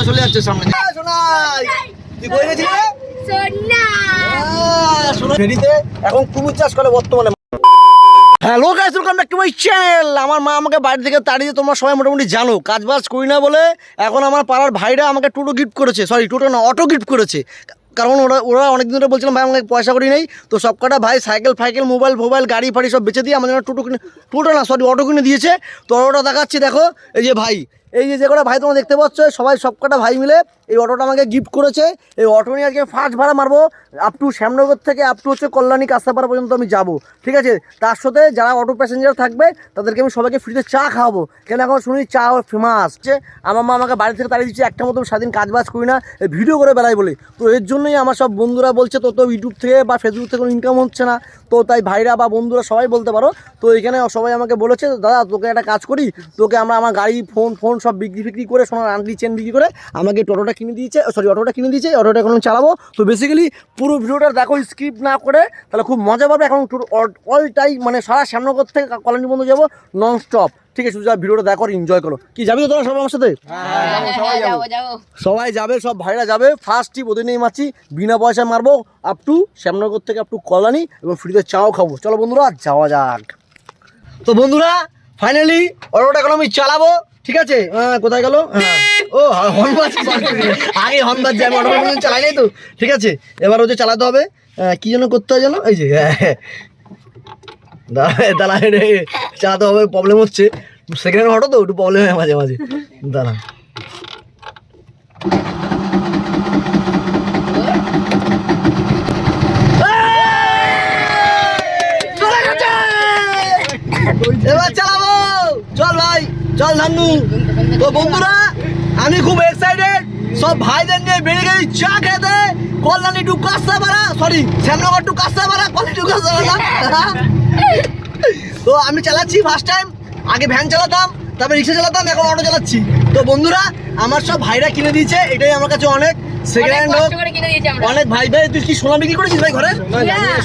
চলে যাচ্ছে সামনে। সোনাই তুই কই গেছিস রে? সোনা ফেরিতে এখন কুমির চাষ করে বর্তমানে। Hello guys, welcome back to my channel. আমার মা আমাকে বাড়ি থেকে তাড়িয়ে তোমরা সবাই মোটামুটি জানো, কাজ বাজ করি না বলে এখন আমার পাড়ার ভাইরা আমাকে টোটো গিফট করেছে, সরি টোটো না অটো গিফট করেছে। কারণ ওরা অনেকদিন ধরে বলছিলাম ভাই আমাকে পয়সা করি নেই, তো সব কটা ভাই সাইকেল ফাইকেল মোবাইল গাড়ি ফাড়ি সব বেচে দিয়ে আমাদের টোটো না সরি অটো কিনে দিয়েছে। তো অটোটা দেখাচ্ছি, দেখো এই যে ভাই, এই যে কটা ভাই তোমরা দেখতে পাচ্ছ, সবাই সব কটা ভাই মিলে এই অটোটা আমাকে গিফট করেছে। এই অটো নিয়ে আজকে ফার্স্ট ভাড়া মারবো আপ টু শ্যামনগর থেকে আপ টু হচ্ছে কল্যাণী কাস্তাপাড়া পর্যন্ত আমি যাবো, ঠিক আছে। তার সাথে যারা অটো প্যাসেঞ্জার থাকবে তাদেরকে আমি সবাইকে ফ্রিতে চা খাওয়াবো, কেন এখন শুনি চা ফেমাস। আমার মা আমাকে বাড়ি থেকে তাড়িয়ে দিচ্ছে, একটা মতো স্বাধীন কাজ বাজ করি না, ভিডিও করে বেড়াই বলে। তো এর জন্যই আমার সব বন্ধুরা বলছে তো ইউটিউব থেকে বা ফেসবুক থেকে কোনো ইনকাম হচ্ছে না, তো তাই ভাইরা বা বন্ধুরা সবাই বলতে পারো। তো এখানে সবাই আমাকে বলেছে দাদা তোকে একটা কাজ করি, তোকে আমার গাড়ি ফোন সব বিক্রি করে সোনার আংটি চেন বিক্রি করে আমাকে টোটোটা কিনে দিয়েছে, সরি অটোটা কিনে দিয়েছে। অটোটা এখন চালাবো। তো বেসিক্যালি পুরো ভিডিওটা দেখো স্কিপ না করে, তাহলে খুব মজা পাবে। এখন অল টাইম মানে সারা শ্যামনগর থেকে কল্যাণী বন্ধু যাবো নন স্টপ, ঠিক আছে। শুধু ভিডিওটা দেখো এনজয় করো। কি যাবি তো তোরা সবাই আমার সাথে? সবাই যাবে, সব ভাইরা যাবে। ফার্স্ট ট্রিপ ওদের নিয়ে মারছি, বিনা পয়সায় মারবো আপ টু শ্যামনগর থেকে আপ টু কল্যাণী, এবং ফ্রিতে চাও খাবো। চলো বন্ধুরা যাওয়া যাক। তো বন্ধুরা ফাইনালি অটোটা এখন আমি চালাবো, ঠিক আছে। কোথায় গেল? ও হনবাজ, আগে হনবাজ যে আমি অটো চালাই নাই তো, ঠিক আছে। এবার ওদের চালাতে হবে, কি যেন করতে হয় যেন, এই যে দাঁড়া চালাতে হবে। প্রবলেম হচ্ছে, সেকেন্ড হ্যান্ড অটো তো একটু প্রবলেম হয় মাঝে মাঝে। দাঁড়া এবার চালাবো, চল ভাই চল নান্নু। তো বন্ধুরা আমি খুব এক্সাইটেড, সব ভাইদের নিয়ে বেরিয়ে গেছি চা খেতে, Kalyani to Kastapara, sorry Shyamnagar to Kastapara, Kalyani to Kastapara. তো আমি চালাচ্ছি ফার্স্ট টাইম, আগে ভ্যান চালাতাম, তারপরে রিক্সা চালাতাম, এখন অটো চালাচ্ছি। তো বন্ধুরা আমার সব ভাইরা কিনে দিয়েছে, এটাই আমার কাছে অনেক। সেকেন্ড হ্যান্ড হোক অনেক ভাই তুই কি সোনা বিক্রি করেছিস ভাই ঘরে?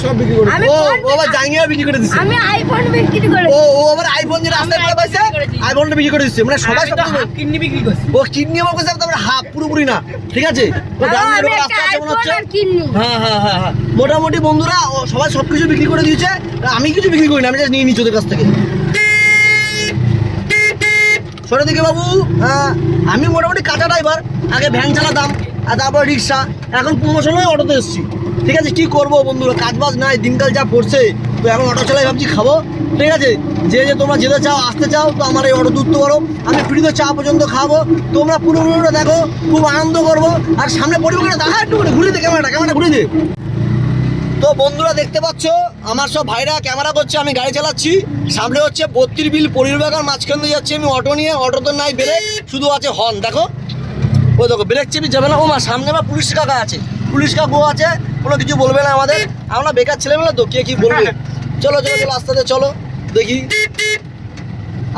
সব বিক্রি করে ও আবার জাঙ্গিয়া বিক্রি করে দিচ্ছে। আমি আইফোন বিক্রি করে ও আবার আইফোন যে রাস্তায় পড়ে পাইছে আইফোনটা বিক্রি করে দিচ্ছে, মানে সবাই সব কিডনি বিক্রি করছে। ও কিডনি আমার কাছে তারপরে হাফ পুরোপুরি না, ঠিক আছে। তো গ্রামের রাস্তা আছে মনে হচ্ছে। হ্যাঁ মোটামুটি বন্ধুরা সবাই সবকিছু বিক্রি করে দিয়েছে, আমি কিছু বিক্রি করি না, আমি জাস্ট নিয়ে নিচ্ছি ওদের কাছ থেকে। সরে দিকে বাবু, আমি মোটামুটি কাঁচা ড্রাইভার, আগে ভ্যান চালাতাম আর তারপর রিক্সা, এখন প্রমোশন হয়ে অটোতে এসেছি, ঠিক আছে। কি করবো বন্ধুরা, কাজ বাজ নাই, দিনকাল যা পড়ছে, তো এখন অটো চালাই ভাবছি খাবো, ঠিক আছে। যে তোমরা যেতে চাও আসতে চাও তো আমার এই অটো তুলতে পারো, আমি ফ্রিতে চা পর্যন্ত খাবো। তোমরা পুরো ভিডিওটা দেখো, খুব আনন্দ করবো। আর সামনে পরিবেশটা দেখা একটু করে ঘুরে দে, ক্যামেরাটা ঘুরে দে। তো বন্ধুরা দেখতে পাচ্ছ আমার সব ভাইরা ক্যামেরা করছে, আমি গাড়ি চালাচ্ছি। সামনে হচ্ছে 32 বিল পরিবাগার, মাঝখান দিয়ে যাচ্ছি আমি অটো নিয়ে। অটোতে নাই ব্রেক, শুধু আছে হর্ন, দেখো ওই দেখো ব্রেক চেপে যাবে না। ও মা সামনে বা পুলিশ কাকা আছে, পুলিশ কাকু আছে, কোনো কিছু বলবে না আমাদের, আমরা বেকার ছেলেমেলা তো, কে কি বলবে। চলো আস্তে আস্তে চলো দেখি।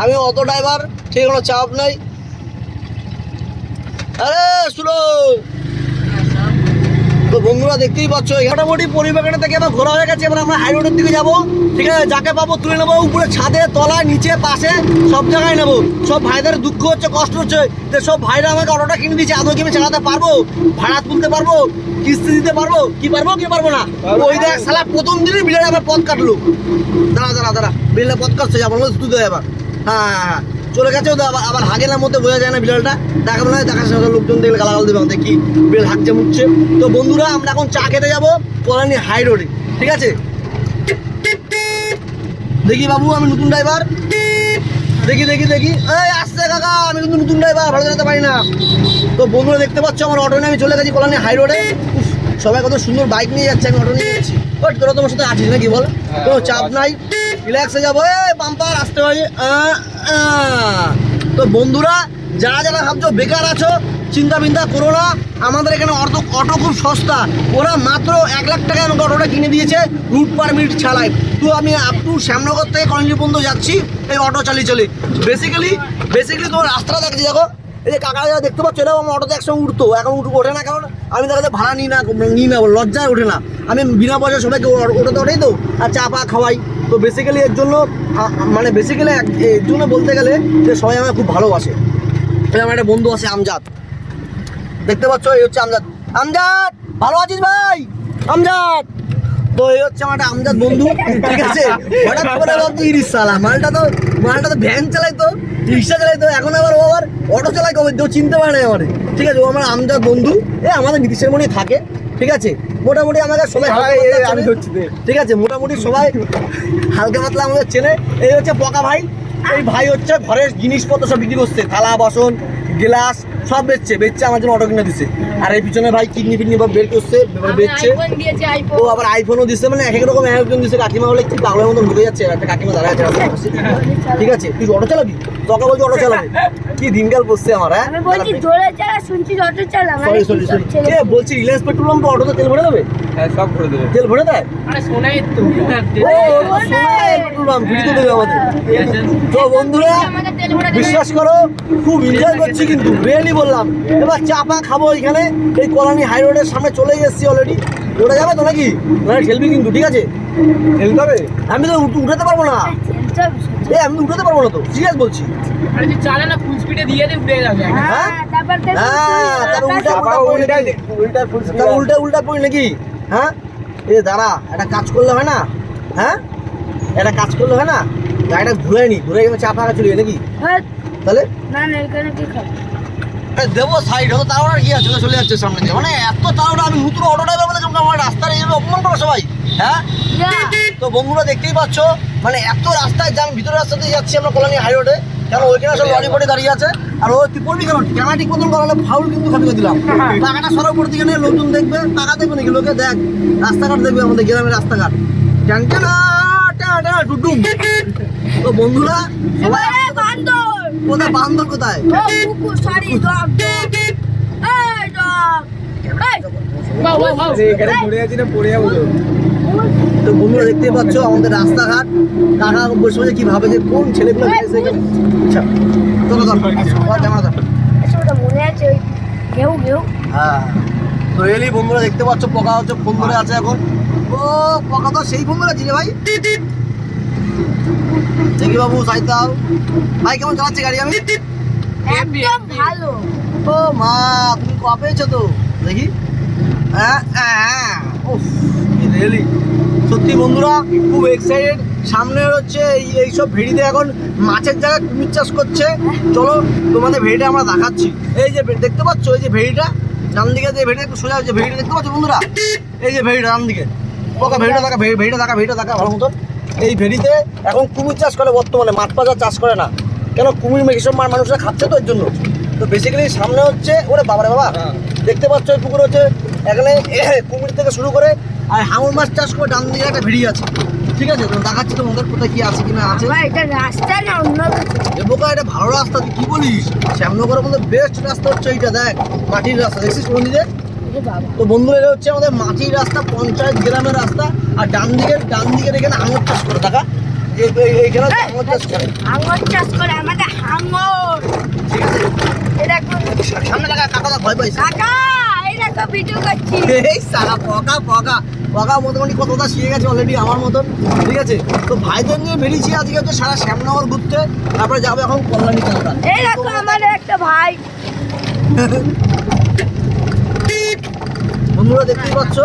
আমি অটো ড্রাইভার, ঠিক কোনো চাপ নাই। আরে শুনো তো বন্ধুরা দেখতেই পাচ্ছ মোটামুটি পরিবাগানে থেকে এবার ঘোরা হয়ে গেছে। এবার আমরা হাই রোডের দিকে যাবো, ঠিক আছে। যাকে পাবো তুলে নেবো, উপরে ছাদে তলায় নিচে পাশে সব জায়গায় নেবো। সব ভাইদের দুঃখ হচ্ছে, কষ্ট হচ্ছে যে সব ভাইরা আমাকে অটোটা কিনে দিচ্ছে, আদৌ কি আমি চালাতে পারবো, ভাড়া তুলতে পারবো, কিস্তি দিতে পারবো, কি পারবো না। ওই দেখ শালা প্রথম দিনই বিড়ালে আবার পথ কাটলো। দাঁড়া বিড়ালে পথ কাটছে, যাবো তুলতে এবার। হ্যাঁ চলে গেছে, আবার হাগেলার মধ্যে বোঝা যায় না বিড়ালটা, দেখাবো না, দেখার সঙ্গে লোকজন দেখলে গালাগাল দেবে আমাদের, কি বিড়াল হাঁকছে মুখছে। তো বন্ধুরা আমরা এখন চা খেতে যাবো কল্যাণী হাই রোডে, ঠিক আছে। দেখি বাবু আমি নতুন ড্রাইভার, দেখি এই আসছে কাকা, আমি কিন্তু নতুন ড্রাইভার, ভালো চালাতে পারি না। তো বন্ধুরা দেখতে পাচ্ছ আমার অটো নিয়ে আমি চলে গেছি কল্যাণী হাই রোডে। সবাই কত সুন্দর বাইক নিয়ে যাচ্ছে, আমি অটো নিয়ে যাচ্ছি। বাট তোরা তোমার সাথে আছিস নাকি বল, কোনো চাপ নাই, রিল্যাক্সে যাবো। বাম্পার আসতে হয়। তো বন্ধুরা যারা ভাবছো বেকার আছো, চিন্তা করো না, আমাদের এখানে অটো খুব সস্তা। ওরা মাত্র 1 লাখ টাকায় আমাকে অটোটা কিনে দিয়েছে, রুট পার মিনিট চালায়। তো আমি আপ টু শ্যামনগর থেকে কল্যাণী পর্যন্ত যাচ্ছি এই অটো চালিয়ে। বেসিক্যালি তোমার রাস্তাটা দেখছি, দেখো এই যে কাকারা যারা দেখতে পাচ্ছ, এরাও আমার অটোতে একসঙ্গে উঠতো, এখন ওঠে না, কারণ আমি তাদের ভাড়া নিই না, লজ্জায় ওঠে না। আমি বিনা পয়সা সবাইকে ওটাতে ওঠেই তো, আর চা পা খাওয়াই। তো বেসিক্যালি এর জন্য বলতে গেলে যে সবাই আমাকে খুব ভালোবাসে। আমার একটা বন্ধু আছে আমজাদ, দেখতে পাচ্ছ এই হচ্ছে আমজাদ। আমজাদ ভালো আছিস ভাই? আমজাদ তো এই হচ্ছে আমার একটা আমজাদ বন্ধু, ঠিক আছে। হঠাৎ করে ভাবছি ইরিশ সালা মালটা তো ভ্যান চালাইতো, রিক্সা চালাইতো, এখন আবার ও আবার অটো চালাই, কবে কেউ চিনতে পারে না আমারে, ঠিক আছে। ও আমার আমজাদ বন্ধু, আমাদের নীতিশের মনে থাকে, ঠিক আছে। মোটামুটি আমাদের সবাই আমি ধরছি, ঠিক আছে, মোটামুটি সবাই হালকা পাতলা আমাদের চেনে। এই হচ্ছে পকা ভাই, এই ভাই হচ্ছে ঘরের জিনিসপত্র সব বিক্রি করছে, থালা বাসন গ্লাস সব বেচছে আমার জন্য অটো কিনে দিচ্ছে। আর এই পিছনে ভাই কিডনি ফিডনি বা বের করছে, বেচছে। ও আবার আইফোনও দিচ্ছে, মানে এক এক রকম একজন দিচ্ছে। কাকিমা হলে কি পাগলের মতন ঢুকে যাচ্ছে, একটা কাকিমা দাঁড়ায় আছে, ঠিক আছে। তুই অটো চালাবি? তোকে বলছি অটো চালাবি? কি দিনকাল বসছে আমার। হ্যাঁ বলছি রিলায়েন্স পেট্রোল পাম্প তো অটোতে তেল ভরে দেবে? সব ভরে দেবে। তেল ভরে দেয়? তো বন্ধুরা বিশ্বাস করো খুব এনজয় করছি কিন্তু, রিয়েলি বললাম। এবার চা পা খাবো এখানে, এই কল্যাণী হাই রোডের সামনে চলে এসেছি অলরেডি। ওটা যাবে তো নাকি? ঠেলবি কিন্তু, ঠিক আছে? ঠেলতে হবে? আমি তো উঠাতে পারবো না, আমি উঠাতে পারবো না তো, সিরিয়াস বলছি। উল্টা পড়ি নাকি? হ্যাঁ দাঁড়া, একটা কাজ করলে হয় না? হ্যাঁ একটা কাজ করলে হয় না, গাড়িটা ঘুরে গেলে চা ফাঁকা চলে নাকি? তাহলে দেবো সাইড হতো, তাও আর কি আছে, চলে যাচ্ছে সামনে দিয়ে। মানে এত তাও আমি নতুন অটো ড্রাইভার বলে আমার রাস্তার এইভাবে অপমান করো সবাই। হ্যাঁ তো বন্ধুরা দেখতেই পাচ্ছ, মানে এত রাস্তায় জ্যাম, ভিতরে রাস্তা দিয়ে যাচ্ছি আমরা কল্যাণী হাই রোডে, কেন ওইখানে সব লরি ফরি দাঁড়িয়ে আছে। আর ও তুই পড়বি কেন? ক্যামেরা ঠিক মতন করালে ফাউল কিন্তু খাবি দিলাম। টাকাটা সরব করে দিকে নিয়ে লোকজন দেখবে, টাকা দেখবে নাকি লোকে? দেখ রাস্তাঘাট দেখবে, আমাদের গ্রামের রাস্তাঘাট টুটুম। তো বন্ধুরা সবাই কোথায় বান্দর কোথায়? তো বন্ধুরা দেখতে পাচ্ছ আমাদের রাস্তাঘাট, কাকা বসে বসে কি ভাবে যে কোন ছেলেগুলো হ্যাঁ। তো এলি বন্ধুরা দেখতে পাচ্ছ পকা হচ্ছে ফোন ধরে আছে এখন। ও পকা তো সেই ফোন ধরে রে ভাই। দেখি বাবু সাইতাল ভাই কেমন চালাচ্ছে গাড়ি? আমি একদম ভালো। ও মা তুমি কয়া পেয়েছো তো দেখি। রিয়েলি সত্যি বন্ধুরা খুব এক্সাইটেড। সামনে হচ্ছে এইসব ভেড়িতে এখন মাছের জায়গায় কুমির চাষ করছে। চলো তোমাদের ভেড়িটা আমরা দেখাচ্ছি। এই যে দেখতে পাচ্ছ, এই যে ভেড়িটা ডান দিকে, যে ভেড়িটা একটু সোজা, যে ভেড়িটা দেখতে পাচ্ছ বন্ধুরা, এই যে ভেড়িটা ডান দিকে, পোকা ভেড়িটা দেখা ভালো মতন। এই ভেড়িতে এখন কুমির চাষ করে বর্তমানে, মাছ পাজা চাষ করে না, কেন কুমির এসব মানুষরা খাচ্ছে তো এর জন্য। তো বেসিক্যালি সামনে হচ্ছে ওরে বাবারে বাবা, দেখতে পাচ্ছ এই পুকুর হচ্ছে এখানে কুমির থেকে শুরু করে আর হাঙর মাছ চাষ করে ডান দিকে একটা ভেড়ি আছে, ঠিক আছে। তো দেখাচ্ছি তোমাদের কোথায় কি আছে কিনা আছে। এটা রাস্তা না অন্য বোকা, এটা ভালো রাস্তা, তুই কি বলিস? শ্যামনগরের মধ্যে বেস্ট রাস্তা হচ্ছে এইটা, দেখ মাটির রাস্তা দেখছিস কোন দিকে? তো বন্ধুরা এটা হচ্ছে আমাদের মাটির রাস্তা, পঞ্চায়েত গ্রামের রাস্তা। আর ডান দিকে এখানে আঙুর চাষ করে, দেখা এইখানে আঙুর চাষ করে, আমাদের হাঙর, ঠিক আছে। এটা সামনে দেখা কাকা ভয় পাইছে, কাকা এই দেখো ভিডিও করছি। এই সারা পকা মোটামুটি কতটা শিখে গেছে অলরেডি আমার মতন, ঠিক আছে। তো ভাইদের নিয়ে বেরিয়েছি আজকে হচ্ছে সারা শ্যামনগর ঘুরতে, তারপরে যাবো এখন কল্যাণী কালকা। এই দেখো আমাদের একটা ভাই, বন্ধুরা দেখতেই পাচ্ছ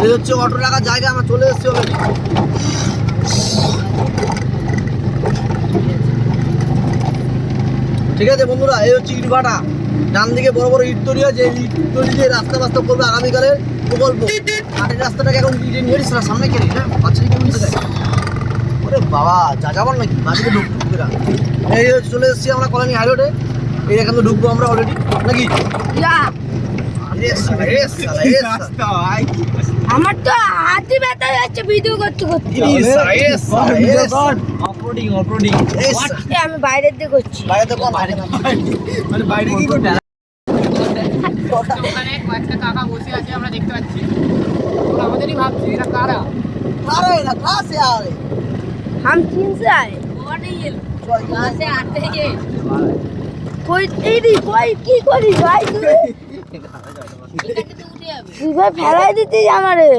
এই হচ্ছে অটো রাখার জায়গা, আমরা চলে এসেছি অলরেডি। ঠিক আছে বন্ধুরা, এই হচ্ছে ইটভাটা, ডান দিকে বড় বড় ইট তৈরি হয়, যে ইট তৈরি দিয়ে রাস্তা বাস্তা করবে আগামীকালের প্রকল্প। মাটির রাস্তাটাকে এখন ইটে নিয়ে এসেছে না, সামনে কেটে বাচ্চা ওরে বাবা যা যাবার নাকি বাড়িতে ঢুকতে। এই হচ্ছে চলে এসেছি আমরা কল্যাণী হাই রোডে, এই এখান থেকে ঢুকবো আমরা অলরেডি নাকি। আমার তো হাতি ব্যথা যাচ্ছে ভিডিও করতে করতে। আমি বাইরের দিকে করছি। বাইরে কি করতে ওখানে কয়েকটা কাকা বসে আছে আমরা দেখতে পাচ্ছি, আমাদেরই ভাবছি এরা কারা। अरे ना कहाँ से आ रहे? हम चीन से आए। कहाँ से आते हैं ये? कोई तेरी कोई की करी भाई तू? তুই ভাই ফেলাই দিতিস আমারে।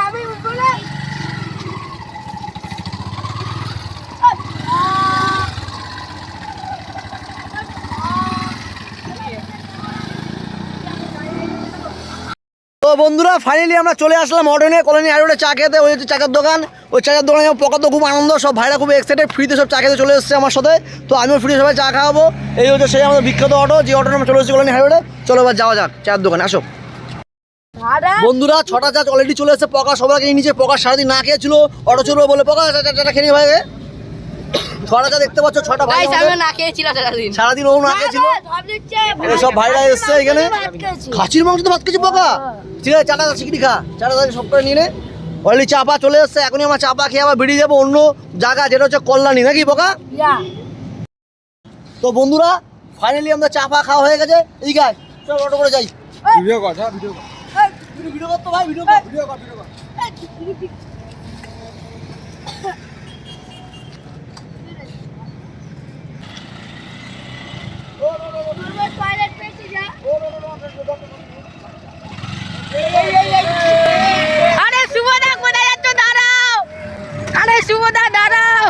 আমি উঠবো না। তো বন্ধুরা ফাইনালি আমরা চলে আসলাম অডনে কলোনি হাইরোডে চা খেতে। ওই হচ্ছে চাকার দোকান, ওই চাকার দোকানে আমার পকা তো খুব আনন্দ, সব ভাইরা খুব এক্সাইটেড, ফ্রিতে সব চা খেতে চলে এসেছে আমার সাথে। তো আমিও ফ্রি সবাই চা খাওয়াবো। এই হচ্ছে সেই আমাদের বিখ্যাত অটো, যে অটোটা আমরা চলে এসেছি কলোনি হাইরোডে। চলো এবার যাওয়া যাক চায়ের দোকানে, আসো দাদা বন্ধুরা। 6টা চা অলরেডি চলে এসেছে, পকা সবাইকে নিচে। পকা সারাদিন না খেয়েছিল, অটো চলবে বলে পকা চাটা খেয়ে নি ভাই। 6টা চা দেখতে পাচ্ছ, 6টা ভাই আমাদের। না খেয়েছিলাম সারাদিন ও না খেয়েছিল। এই সব ভাইরা এসছে এখানে, খাসির মাংস তো ভাত খেয়েছি পকা। ঠিক আছে, চাটা শিখি খা, চাটা সব করে নিয়ে নে। অলরেডি চাপা চলে এসছে, এখনই আমার চাপা খেয়ে আবার বেরিয়ে যাবো অন্য জায়গা, যেটা হচ্ছে কল্যাণী, নাকি পকা? তো বন্ধুরা ফাইনালি আমরা চাপা খাওয়া হয়ে গেছে। এই গাছ চল অটো করে যাই। ভিডিও কর, ভিডিও কর। ভিডিও করতো ভাই, ভিডিও কর, ভিডিও কর, ভিডিও কর। আরে শুভদা কোথায় যাচ্ছ? দাঁড়াও, আরে শুভদা দাঁড়াও।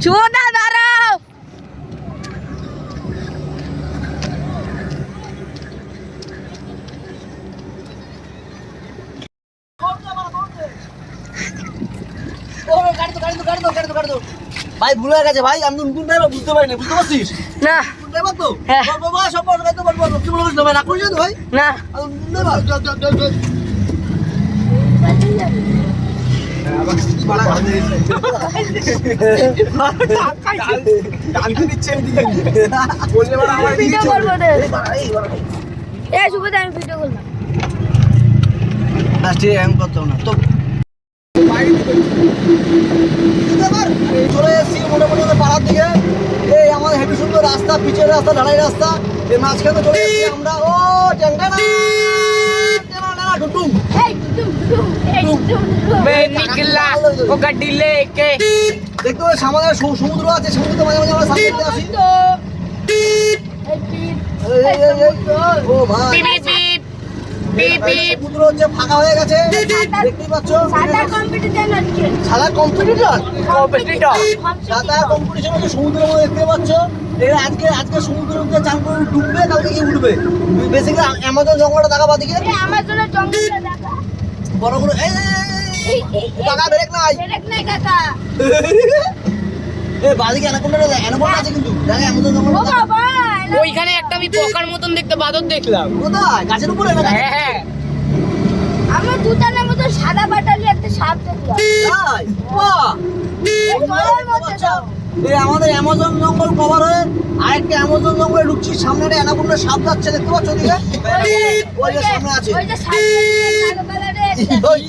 শুভদা দাঁড়াও। ভাই ভুলে গেছে ভাই, আমি তো নতুন ড্রাইভার, বুঝতে পারিনি, বুঝতে পারছিস? না নতুন ড্রাইভার তো হ্যাঁ। বাবা সব গাইতে পারবো, কি বলিস না ভাই, রাগ করিস না তো ভাই। না আমি নতুন ড্রাইভার, চল চল চল চল। ভিডিও করবো রে। এ শুভদা আমি ভিডিও করলাম। ঠিক আমি করতাম না তো। চলে এসেছি মোটামুটি পাড়ার দিকে। এই আমাদের হেবি সুন্দর রাস্তা, পিচের রাস্তা, ঢালাই রাস্তা, এই মাঝখানে চলে এসেছি আমরা। ও ট্যাংটা না ডুডুম এই টুম এই টুম मैं निकला वो गड्डी लेके। দেখতে পাচ্ছি আমাদের সমুদ্র আছে, সমুদ্র মাঝে মাঝে আমরা সামনে আসি। ও ভাই बीप बीप बीप সমুদ্র হচ্ছে ফাঁকা হয়ে গেছে, দেখতেই পাচ্ছ। সাদা কম্পিটিশন হচ্ছে। সাদা কম্পিটিটর, कॉम्पिटिटर। সাদা কম্পিটিশন হচ্ছে সমুদ্রের মধ্যে, দেখতে পাচ্ছ। এরা আজকে সমুদ্রের মধ্যে চান করে ডুববে, কালকে গিয়ে উঠবে। বেসিক্যালি অ্যামাজন জঙ্গলটা দেখা বাদিকে এই আমার জন্য জঙ্গলটা দেখা। বড় করে কাকা ব্রেক নাই। ব্রেক নাই কাকা। এ বাদিকে অ্যানাকোন্ডা আছে কিন্তু, দেখে অ্যামাজন ও জঙ্গলটা বাবা ওইখানে একটা আমি পোকার মতন দেখতে বাদর দেখলাম। কোথায়, গাছের উপরে না? হ্যাঁ আমরা দুটানের মতো সাদা বাটালি একটা সাপ দেখলাম। তাই বাহ, এই জলের মধ্যে দাও। এই আমাদের অ্যামাজন জঙ্গল কভার হয়ে আরেকটা অ্যামাজন জঙ্গলে ঢুকছি। সামনে একটা অ্যানাকোন্ডা সাপ যাচ্ছে, দেখতে পাচ্ছ ওদিকে? ওই যে সামনে আছে। ওই যে সাইডে কালো কালারের ওই,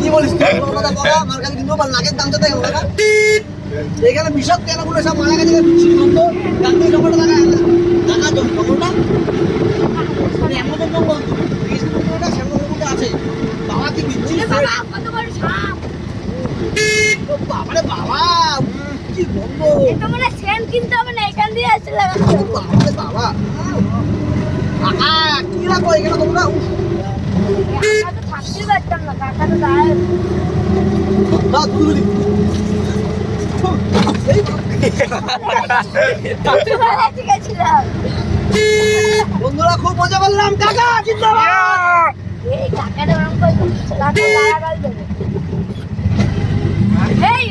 কি বলিস তুই? কোনো কথা বলা, আমার কাছে কিন্তু আমার নাকের দামটা দেখো কাকা। এখানে বিষাক্ত অ্যানাকোন্ডা সব মারা গেছে, বিচ্ছিরি গন্ধ। গান্ধী জঙ্গলটা দেখা জঙ্গলটা অ্যামাজন জঙ্গল তো, এই জঙ্গলটা সামনে জঙ্গলটা আছে। বাবা কি বিচ্ছিরি বাবা কত বড় সাপ। বাবারে বাবা, কি গন্ধ। এটা মানে সেন কিনতে হবে না, এখান দিয়ে আসতে লাগাতে হবে। বাবারে বাবা, কাকা কি রাখো এখানে তোমরা? আমরা তো থাকতেই পারতাম না, কাকা তো দাঁড়ায়। দাও তুলে দিই। এই তো। ঠিক আছে বন্ধুরা খুব মজা করলাম, কাকা জিন্দাবাদ। এই কাকাটা ওরকম করে কাকা লাগাল দেবে। এই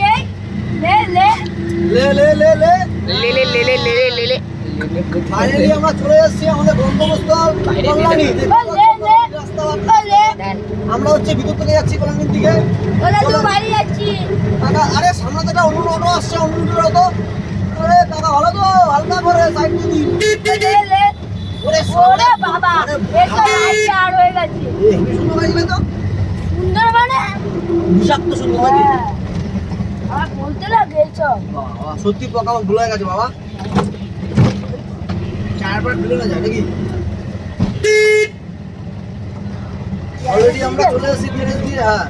লে লে লে লে লে লে ले ले ले ले ले ले ले ফাইনালি আমরা চলে এসেছি আমাদের গন্তব্যস্থল কল্যাণী। রাস্তা লে আমরা হচ্ছে ভিতর থেকে যাচ্ছি কল্যাণীর দিকে। ওরা তো বাড়ি যাচ্ছি। কাকা আরে সামনে থেকে অন্য অটো আসছে, অন্য অটো। আরে কাকা ভালো তো, হালকা করে সাইড দিয়ে দিন। লে লে ওরে ওরে বাবা এটা লাইট আর হয়ে গেছে। এই সুন্দর লাগবে তো, সুন্দর মানে বিষাক্ত সুন্দর লাগে। হ্যাঁ। আমার বলতে লাগে এইসব। বাবা সত্যি পোকা আমার ভুলে গেছে বাবা। চারবার ভুলে না যায় নাকি? অলরেডি আমরা চলে এসেছি গ্যারেজ দিয়ে। হ্যাঁ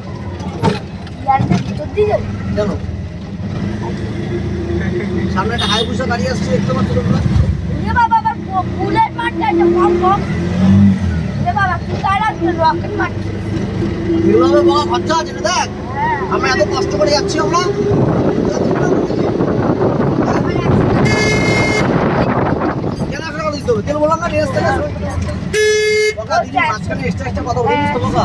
ইয়ারটা ভিতর দিয়ে যাবে কেন সামনে একটা হাইবুসা গাড়ি আসছে দেখতে পাচ্ছ তোমরা? এ বাবা আবার বুলেট মারতে আছে কম কম এ বাবা কি কারা রকেট মারছে এগুলো হবে বড় খরচা আছে না দেখ। হ্যাঁ আমরা এত কষ্ট করে যাচ্ছি আমরা। কেন একটা কথা দিতে হবে? তেল বললাম না রেস থেকে বকা দিদি মাঝখানে এক্সট্রা কথা বলে দিস তো বকা।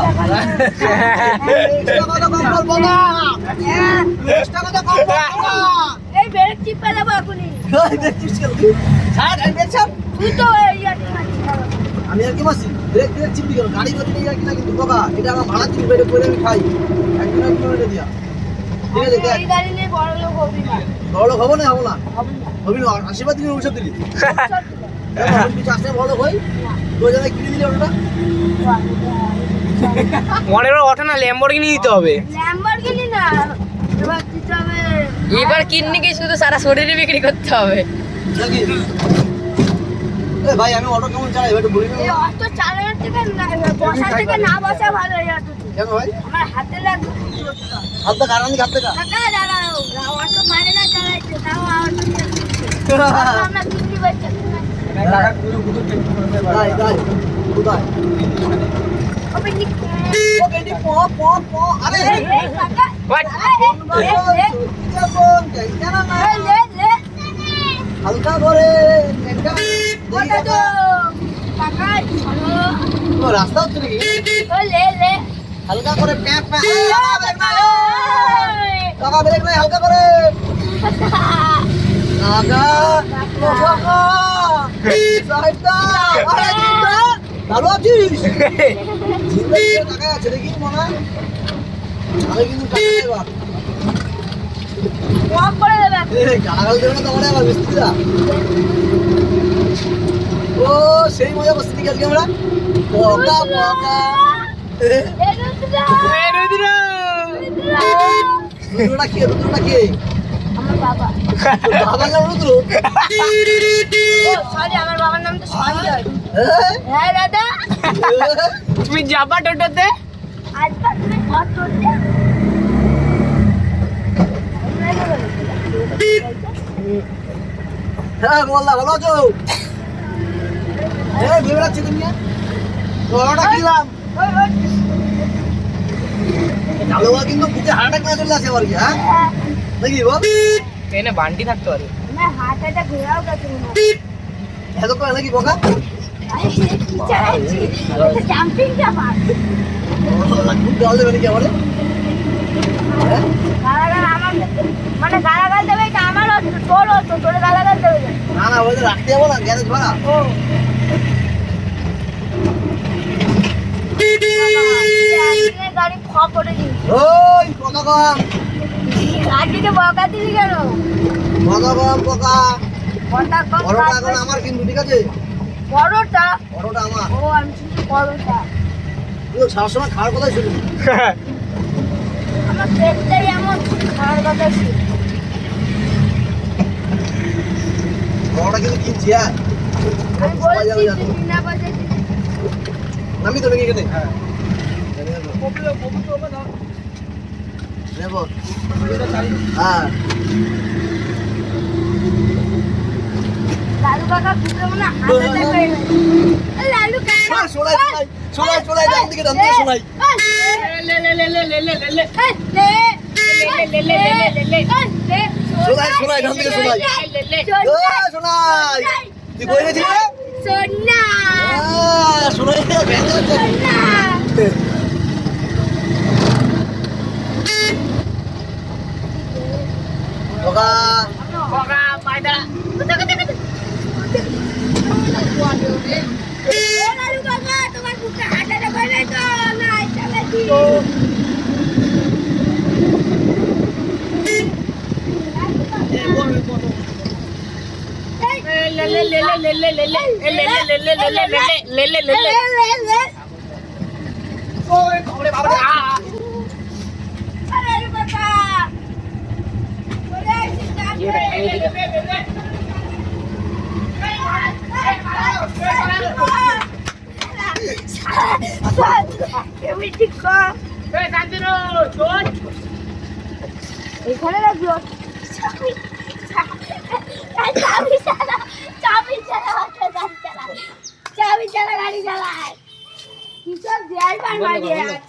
এক্সট্রা কথা কম বল বকা। এক্সট্রা কথা কম বল বকা। এই ব্রেক টিপে দেবো এখনই এই দেখছিস কেন তুই? ছাড় আমি দেখছাম। তুই তো ইয়ারটা মারছিস আমি আর কি মাসি ব্রেক ব্রেক চিপি কেন গাড়ি করে নিয়ে কি না কিন্তু বকা এটা আমার ভাড়া চিপি বেড়ে করে আমি খাই একদিন কিলোমিটার দিয়া ঠিক আছে দেখ এই গাড়ি নিয়ে বড় লোক হবি না বড় হবো না হবো না হবি না হবি না আশীর্বাদ দিলি ঔষধ দিলি সব কিছু আসলে বড় হই তো জায়গায় কিনে দিলি ওটা মনের ওঠে না ল্যাম্বরগিনি দিতে হবে। ল্যাম্বরগিনি না এবার দিতে হবে এবার কিডনি কি শুধু সারা শরীরে বিক্রি করতে হবে। নাকি এ ভাই আমি অটো কেমন চালাই একটু বলি না এই অটো চালানোর থেকে বসা থেকে না বসা ভালো এই অটো কেন ভাই আমার হাতে লাগবে হাতটা কারানি হাত থেকে টাকা দাঁড়াও অটো মানে না চালাইছে তাও অটো আমরা কিনতে পারছি দাই দাই কোথায় ওবে নিক ওকে নি প প প আরে এই টাকা What? কেন না লে লে হালকা করে একটা ওটা তো টাকা চলো ও রাস্তা হচ্ছে নাকি ও লে লে হালকা করে প্যাপ প্যাপ টাকা ব্রেক নাই হালকা করে আগা টাকা সাইডটা আরে জিন্দা ভালো আছিস জিন্দা টাকা আছে দেখি মনে হয় আমি কিন্তু টাকা এবার ওয়াক করে দেবে এই গালাগাল দেবে না তোমার আবার মিস্ত্রিরা ও সেই মজা করছি কি আজকে আমরা পকা পকা এই রুদ্রা রুদ্রটা কে রুদ্রটা কে আমার বাবা বাবার নাম রুদ্র ও সরি আমার বাবার নাম তো সঞ্জয় হ্যাঁ দাদা তুমি যাবা টোটোতে? আজকাল তুমি ঘর চলছে হ্যাঁ বললা ভালো আছো হ্যাঁ ভেবে রাখছি তুমি বড়টা কিনলাম কালোয়া কিন্তু বুকে হার্ট অ্যাটাক না চলে আসে আবার কি হ্যাঁ নাকি বল এনে বান্টি থাকতে পারে। मैं हाथ अटैक ঘোরাও গেছে না এত করে নাকি বোকা আরে কি চাইছি এটা জাম্পিং জাপার খুব জল দেবে নাকি আমারে হ্যাঁ গালাগাল আমার মানে গালাগাল দেবে এটা আমার তোর তো তোর গালাগাল দেবে না। না না ওই রাখতে যাবো না গ্যারেজ ভাড়া ও বাবা, গাড়ি খ করে দিই ওই কথা কম গাড়িকে বকা দিবি কেন কথা কম পোকা বড়টা কম বড়টা কাজ এখন বেশি। আমার কিন্তু ঠিক আছে বড়টা বড়টা আমার ও আমি শুনছি বড়টা তুই সারার সময় খাওয়ার কথাই শুনি আমার পেটটাই এমন খাওয়ার কথা ছিল বড়টা কিন্তু কিনছি হ্যাঁ আমি বলেছি তুই বিনা পয়সা নামি তো নাকি এখানে হ্যাঁ নেবো হ্যাঁ লালু কাকা দুটো মনে হাতে দেবে লালু কাকা শোনাই শোনাই শোনাই ডান দিকে শোনাই শোনাই শোনাই ডান দিকে শোনাই শোনাই তুই কই গেছিলি রে সোনা শোনাই ভেঙে যাচ্ছে সোনা বাবা বগা পায়দা লালু কাকা তোমার বুকে হাতে দেবে না তো নাই চালাচ্ছি লালু কাকা চলে আসিস আমি ঠিক কর এই শান্তনু চল এখানে রাখলো চাবি চালা চাবি চালা গাড়ি চালা চাবি চালা গাড়ি চালায় কি সব ড্রাইভার মারিয়ে